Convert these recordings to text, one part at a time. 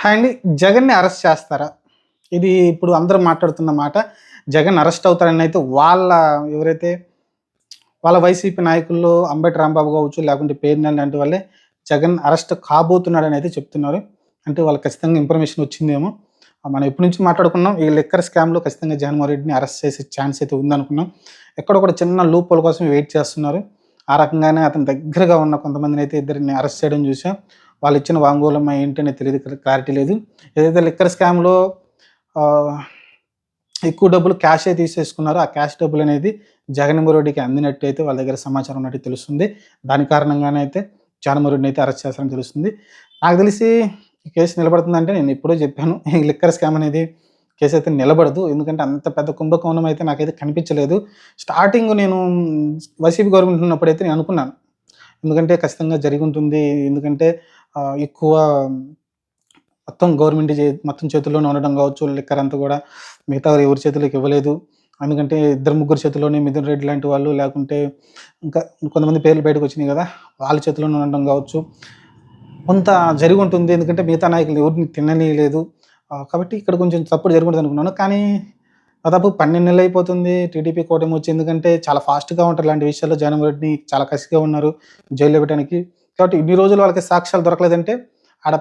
Hi అండి. జగన్‌ని arrest చేస్తారా? ఇది ఇప్పుడు అందరూ మాట్లాడుతున్న మాట. జగన్ అరెస్ట్ అవుతారని అయితే ఎవరైతే వాళ్ళ వైసీపీ నాయకుల్లో అంబటి రాంబాబు కావచ్చు, లేకుంటే పేర్నాని లాంటి వాళ్ళే జగన్ అరెస్ట్ కాబోతున్నాడని అయితే చెప్తున్నారు. అంటే వాళ్ళకి ఖచ్చితంగా ఇన్ఫర్మేషన్ వచ్చిందేమో. మనం ఎప్పటి నుంచి మాట్లాడుకున్నాం. ఈ లిక్కర్ స్కామ్‌లో ఖచ్చితంగా జగన్మోహన్ రెడ్డిని అరెస్ట్ చేసే ఛాన్స్ అయితే ఉందనుకున్నాం. ఎక్కడో ఒక చిన్న లూప్ హోల్ కోసం వెయిట్ చేస్తున్నారు. ఆ రకంగానే అతని దగ్గరగా ఉన్న కొంతమందినైతే ఇద్దరిని అరెస్ట్ చేయడం చూసాం. వాళ్ళిచ్చిన వాంగ్మూలం ఏంటనేది తెలీదు. క్లారిటీ లేదు. ఏదైతే లిక్కర్ స్కామ్‌లో ఆహ్, ఎక్కువ డబ్బులు క్యాషే తీసేసుకున్నారో, ఆ క్యాష్ డబ్బులనేది జగన్మోహన్ రెడ్డికి అందినట్టయితే వాళ్ళ దగ్గర సమాచారం ఉన్నట్టు తెలుస్తుంది. దాని కారణంగానే అయితే జగన్మోహన్ రెడ్డిని అయితే అరెస్ట్ చేస్తారని తెలుస్తుంది. నాకు తెలిసి ఈ కేసు నిలబడుతుందంటే నేను ఎప్పుడో చెప్పాను. ఈ లిక్కర్ స్కామ్ అనేది కేసయితే నిలబడదు. ఎందుకంటే అంత పెద్ద కుంభకోణం అయితే నాకైతే కనిపించలేదు. స్టార్టింగ్ నేను వైసీపీ గవర్నమెంట్ ఉన్నప్పుడైతే నేను అనుకున్నాను. ఎందుకంటే ఖచ్చితంగా జరిగుంటుంది. ఎందుకంటే ఎక్కువ మొత్తం గవర్నమెంట్ మొత్తం చేతుల్లోనే ఉండడం కావచ్చు, లిక్కర్ అంతా కూడా మిగతా ఎవరి చేతుల్లోకి ఇవ్వలేదు. ఎందుకంటే ఇద్దరు, ముగ్గురు చేతుల్లోనే మిథున్ రెడ్డి లాంటి వాళ్ళు, లేకుంటే ఇంకా కొంతమంది పేర్లు బయటకొచ్చినాయి గదా! వాళ్ళ చేతుల్లోనే ఉండడం కావచ్చు. కొంత జరిగుంటుంది. ఎందుకంటే మిగతా నాయకులు ఎవరిని తిననీయలేదు. కాబట్టి ఇక్కడ కొంచెం తప్పుడు జరుగుంటదనుకున్నాను. కానీ దాదాపు 12 నెలలయిపోతుంది టీడీపీ కూటమొచ్చి. ఎందుకంటే చాలా ఫాస్ట్‌గా ఉంటారు ఇలాంటి విషయాల్లో. జగన్మోహన్ రెడ్డిని చాలా కసిగా ఉన్నారు జైల్‌లో పెట్టడానికి. కాబట్టి ఇన్ని రోజులు వాళ్ళకి సాక్ష్యాలు దొరకలేదంటే ఆడ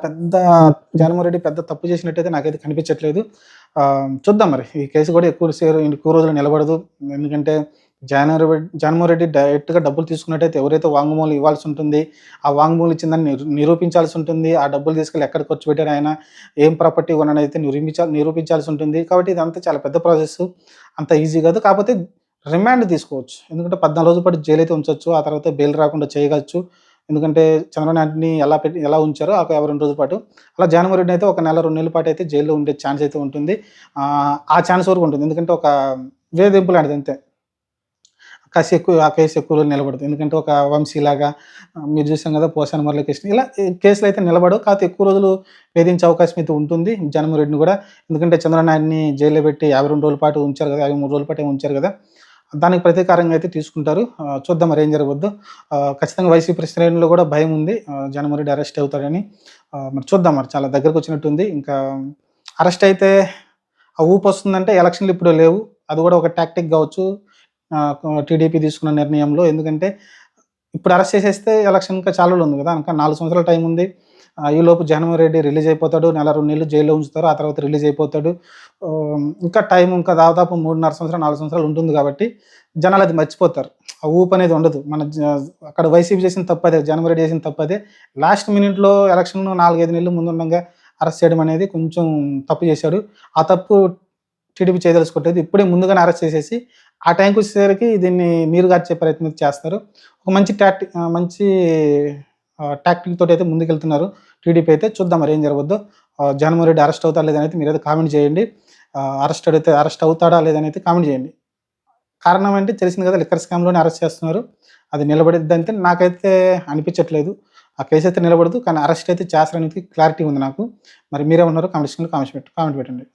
జగన్మోహన్ రెడ్డి పెద్ద తప్పు చేసినట్టయితే నాకైతే కనిపించట్లేదు. చూద్దాం మరి. ఈ కేసు కూడా ఎక్కువ రోజులు నిలబడదు. ఎందుకంటే జగన్మోహన్ రెడ్డి డైరెక్ట్‌గా డబ్బులు తీసుకున్నట్టయితే ఎవరైతే వాంగ్మూలం ఇవ్వాల్సి ఉంటుంది, ఆ వాంగ్మూలం ఇచ్చిందని నిరూపించాల్సి ఉంటుంది. ఆ డబ్బులు తీసుకెళ్ళి ఎక్కడ ఖర్చు పెట్టారు ఆయన, ఏం ప్రాపర్టీ కొన్నాడనైతే నిరూపించాల్సి ఉంటుంది. కాబట్టి ఇదంతా చాలా పెద్ద ప్రాసెస్. అంత ఈజీ కాదు. కాకపోతే రిమాండ్ తీసుకోవచ్చు. ఎందుకంటే 14 రోజుల పాటు జైలయితే ఉంచొచ్చు. ఆ తర్వాత బెయిల్ రాకుండా చేయవచ్చు. ఎందుకంటే చంద్రబాబు నాయుడిని ఎలా ఉంచారో ఒక 52 రోజుల పాటు, అలా జగన్మోహన్ రెడ్డిని అయితే ఒక నెల, 2 నెలల పాటు అయితే జైల్‌లో ఉండే ఛాన్స్ అయితే ఉంటుంది. ఆ ఛాన్స్ వరకు ఉంటుంది. ఎందుకంటే ఒక వేధింపు లాంటిది అంతే. ఆ కేసు ఎక్కువ రోజులు నిలబడదు. ఎందుకంటే ఒక వంశీలాగా మీరు చూసాం కదా! పోసాని మురళీకృష్ణ ఇలా కేసులైతే నిలబడవు. కాకపోతే ఎక్కువ రోజులు వేధించే అవకాశం అయితే ఉంటుంది జగన్మోహన్ రెడ్డిని కూడా. ఎందుకంటే చంద్రబాబు నాయుడిని జైల్‌లో పెట్టి 52 రోజుల పాటు ఉంచారు కదా! 53 రోజుల పాటు ఏమో ఉంచారు కదా! దానికి ప్రతీకారంగా అయితే తీసుకుంటారు. చూద్దాం మరి ఏం జరగబోద్దో. ఖచ్చితంగా వైసీపీ శ్రేణుల్లో కూడా భయం ఉంది. జగన్మోహన్ రెడ్డి అరెస్ట్ అవుతాడని. మరి చూద్దాం మరి చాలా దగ్గరకొచ్చినట్టుంది. ఇంకా అరెస్ట్ అయితే ఆ ఊపొస్తుందంటే ఎలక్షన్‌లు ఇప్పుడు లేవు. అది కూడా ఒక టాక్టిక్ గావచ్చు. టీడీపీ తీసుకున్న నిర్ణయంలో. ఎందుకంటే ఇప్పుడు అరెస్ట్ చేసేస్తే ఎలక్షన్ ఇంకా చాలా రోజులు ఉంది కదా! ఇంకా 4 సంవత్సరాల టైం ఉంది. ఈలోపు జగన్మోహన్ రెడ్డి రిలీజ్ అయిపోతాడు. నెల, 2 నెలలు జైల్‌లో ఉంచుతారు. ఆ తర్వాత రిలీజ్ అయిపోతాడు. ఇంకా టైం ఇంకా దాదాపు 3.5 సంవత్సరాలు, 4 సంవత్సరాలు ఉంటుంది కాబట్టి జనాలు అది మర్చిపోతారు. ఆ ఊపు అనేది ఉండదు. అక్కడ వైసీపీ చేసిన తప్పదే. జగన్మోహన్ రెడ్డి చేసిన తప్పదే. లాస్ట్ మినిట్‌లో ఎలక్షన్ 4, 5 నెలలు ముందుండంగా అరెస్ట్ చేయడం అనేది కొంచెం తప్పు చేశాడు. ఆ తప్పు టీడీపీ చేయదలుచుకోవట్లేదు. ఇప్పుడే ముందుగానే అరెస్ట్ చేసేసి, ఆ టైంకొచ్చేసరికి దీన్ని నీరుగార్చే ప్రయత్నం చేస్తారు. ఒక మంచి టాక్టిక్ తోటైతే ముందుకెళ్తున్నారు టీడీపీ అయితే. చూద్దాం మరి ఏం జరగబోద్దో. జగన్మోహన్ రెడ్డి అరెస్ట్ అవుతాడా లేదా అనేది మీరైతే కామెంట్ చేయండి. అరెస్ట్ అవుతాడా లేదా అనేది కామెంట్ చేయండి. కారణం అంటే తెలిసింది కదా! లిక్కర్ స్కామ్‌లోనే అరెస్ట్ చేస్తున్నారు. అది నిలబడిద్దంటే నాకైతే అనిపించట్లేదు. ఆ కేస్ అయితే నిలబడదు. కానీ అరెస్ట్ అయితే చేస్తారనేది క్లారిటీ ఉంది నాకు. మరి మీరేమన్నారో కామెంట్ సెక్షన్‌లో కామెంట్ పెట్టండి.